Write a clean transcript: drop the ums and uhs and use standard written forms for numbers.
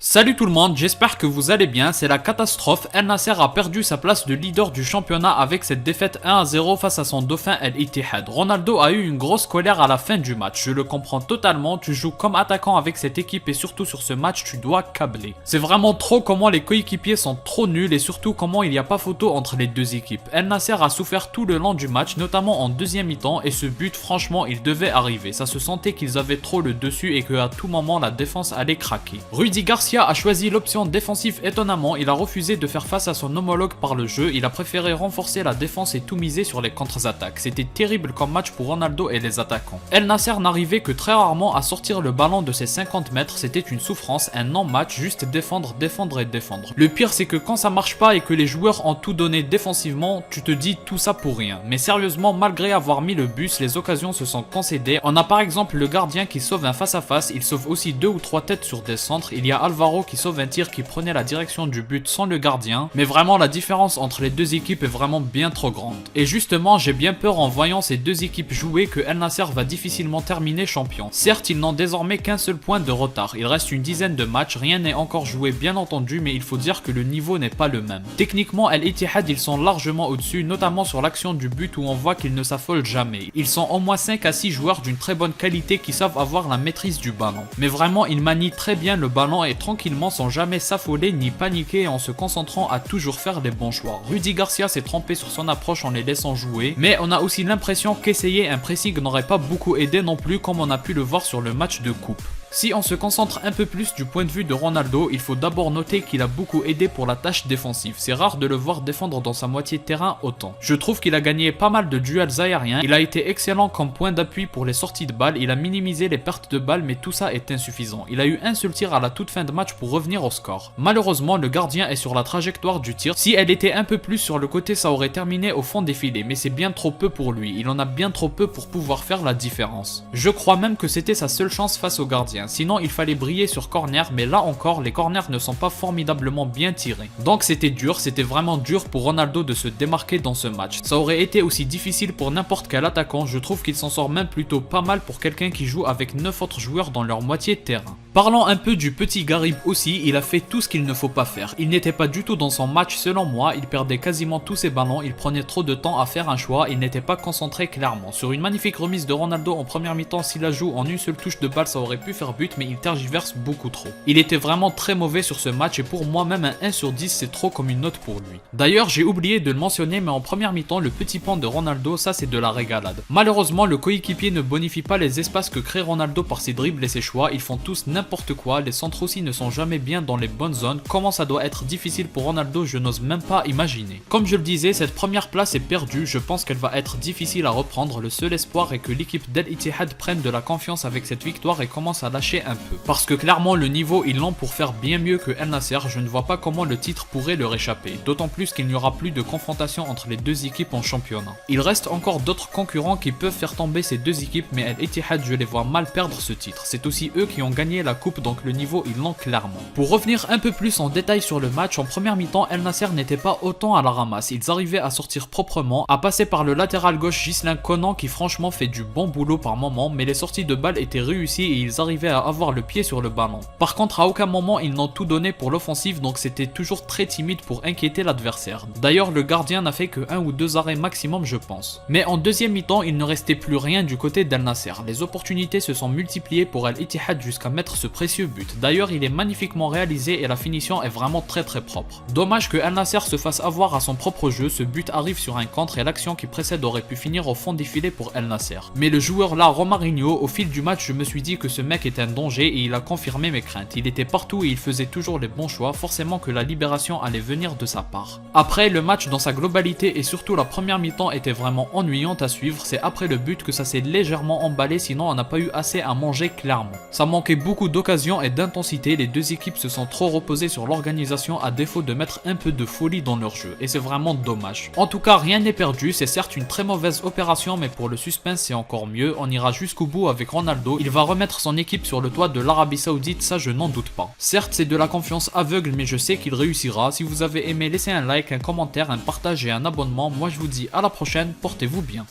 Salut tout le monde, j'espère que vous allez bien, c'est la catastrophe. El Nasser a perdu sa place de leader du championnat avec cette défaite 1-0 face à son dauphin El Ittihad. Ronaldo a eu une grosse colère à la fin du match, je le comprends totalement, tu joues comme attaquant avec cette équipe et surtout sur ce match tu dois câbler. C'est vraiment trop comment les coéquipiers sont trop nuls et surtout comment il n'y a pas photo entre les deux équipes. El Nasser a souffert tout le long du match, notamment en deuxième mi-temps et ce but franchement il devait arriver, ça se sentait qu'ils avaient trop le dessus et qu'à tout moment la défense allait craquer. Rudi Garcia a choisi l'option défensive étonnamment, il a refusé de faire face à son homologue par le jeu, il a préféré renforcer la défense et tout miser sur les contre-attaques. C'était terrible comme match pour Ronaldo et les attaquants. El Nasser n'arrivait que très rarement à sortir le ballon de ses 50 mètres, c'était une souffrance, un non-match, juste défendre, défendre et défendre. Le pire c'est que quand ça marche pas et que les joueurs ont tout donné défensivement, tu te dis tout ça pour rien. Mais sérieusement, malgré avoir mis le bus, les occasions se sont concédées. On a par exemple le gardien qui sauve un face-à-face, il sauve aussi 2 ou 3 têtes sur des centres, il y a Alvaro qui sauve un tir qui prenait la direction du but sans le gardien, mais vraiment la différence entre les deux équipes est vraiment bien trop grande. Et justement, j'ai bien peur en voyant ces deux équipes jouer que El Nasser va difficilement terminer champion. Certes, ils n'ont désormais qu'un seul point de retard, il reste une dizaine de matchs, rien n'est encore joué bien entendu, mais il faut dire que le niveau n'est pas le même. Techniquement, El Ittihad ils sont largement au-dessus, notamment sur l'action du but où on voit qu'ils ne s'affolent jamais. Ils sont au moins 5 à 6 joueurs d'une très bonne qualité qui savent avoir la maîtrise du ballon. Mais vraiment, ils manient très bien le ballon et tranquillement sans jamais s'affoler ni paniquer en se concentrant à toujours faire les bons choix. Rudi Garcia s'est trompé sur son approche en les laissant jouer, mais on a aussi l'impression qu'essayer un pressing n'aurait pas beaucoup aidé non plus comme on a pu le voir sur le match de coupe. Si on se concentre un peu plus du point de vue de Ronaldo, il faut d'abord noter qu'il a beaucoup aidé pour la tâche défensive. C'est rare de le voir défendre dans sa moitié de terrain autant. Je trouve qu'il a gagné pas mal de duels aériens, il a été excellent comme point d'appui pour les sorties de balles, il a minimisé les pertes de balles mais tout ça est insuffisant. Il a eu un seul tir à la toute fin de match pour revenir au score. Malheureusement, le gardien est sur la trajectoire du tir. Si elle était un peu plus sur le côté, ça aurait terminé au fond des filets, mais c'est bien trop peu pour lui. Il en a bien trop peu pour pouvoir faire la différence. Je crois même que c'était sa seule chance face au gardien. Sinon il fallait briller sur corner, mais là encore les corners ne sont pas formidablement bien tirés. Donc c'était dur, c'était vraiment dur pour Ronaldo de se démarquer dans ce match. Ça aurait été aussi difficile pour n'importe quel attaquant, je trouve qu'il s'en sort même plutôt pas mal pour quelqu'un qui joue avec 9 autres joueurs dans leur moitié de terrain. Parlons un peu du petit Garib aussi, il a fait tout ce qu'il ne faut pas faire. Il n'était pas du tout dans son match selon moi, il perdait quasiment tous ses ballons, il prenait trop de temps à faire un choix, il n'était pas concentré clairement. Sur une magnifique remise de Ronaldo en première mi-temps, s'il la joue en une seule touche de balle ça aurait pu faire but, mais il tergiverse beaucoup trop. Il était vraiment très mauvais sur ce match et pour moi même un 1 sur 10 c'est trop comme une note pour lui. D'ailleurs j'ai oublié de le mentionner mais en première mi-temps le petit pont de Ronaldo ça c'est de la régalade. Malheureusement le coéquipier ne bonifie pas les espaces que crée Ronaldo par ses dribbles et ses choix, ils font tous n'importe quoi, les centres aussi ne sont jamais bien dans les bonnes zones, comment ça doit être difficile pour Ronaldo je n'ose même pas imaginer. Comme je le disais, cette première place est perdue, je pense qu'elle va être difficile à reprendre, le seul espoir est que l'équipe d'El Ittihad prenne de la confiance avec cette victoire et commence à lâcher un peu. Parce que clairement le niveau ils l'ont pour faire bien mieux que El Nasser, je ne vois pas comment le titre pourrait leur échapper, d'autant plus qu'il n'y aura plus de confrontation entre les deux équipes en championnat. Il reste encore d'autres concurrents qui peuvent faire tomber ces deux équipes mais El Ittihad je les vois mal perdre ce titre, c'est aussi eux qui ont gagné la coupe donc le niveau ils l'ont clairement. Pour revenir un peu plus en détail sur le match, en première mi-temps El Nasser n'était pas autant à la ramasse, ils arrivaient à sortir proprement, à passer par le latéral gauche Ghislain Conan qui franchement fait du bon boulot par moment mais les sorties de balles étaient réussies et ils arrivaient à avoir le pied sur le ballon. Par contre à aucun moment ils n'ont tout donné pour l'offensive donc c'était toujours très timide pour inquiéter l'adversaire. D'ailleurs le gardien n'a fait que 1 ou 2 arrêts maximum je pense. Mais en deuxième mi-temps il ne restait plus rien du côté d'El Nasser. Les opportunités se sont multipliées pour El Ittihad jusqu'à mettre ce précieux but. D'ailleurs il est magnifiquement réalisé et la finition est vraiment très propre. Dommage que El Nasser se fasse avoir à son propre jeu, ce but arrive sur un contre et l'action qui précède aurait pu finir au fond des filets pour El Nasser. Mais le joueur là, Romarinho, au fil du match je me suis dit que ce mec est un danger et il a confirmé mes craintes. Il était partout et il faisait toujours les bons choix, forcément que la libération allait venir de sa part. Après le match dans sa globalité et surtout la première mi-temps était vraiment ennuyante à suivre, c'est après le but que ça s'est légèrement emballé sinon on n'a pas eu assez à manger clairement. Ça manquait beaucoup d'occasions et d'intensité, les deux équipes se sont trop reposées sur l'organisation à défaut de mettre un peu de folie dans leur jeu et c'est vraiment dommage. En tout cas rien n'est perdu, c'est certes une très mauvaise opération mais pour le suspense c'est encore mieux, on ira jusqu'au bout avec Ronaldo, il va remettre son équipe sur le toit de l'Arabie Saoudite, ça je n'en doute pas. Certes c'est de la confiance aveugle mais je sais qu'il réussira, si vous avez aimé laissez un like, un commentaire, un partage et un abonnement, moi je vous dis à la prochaine, portez-vous bien.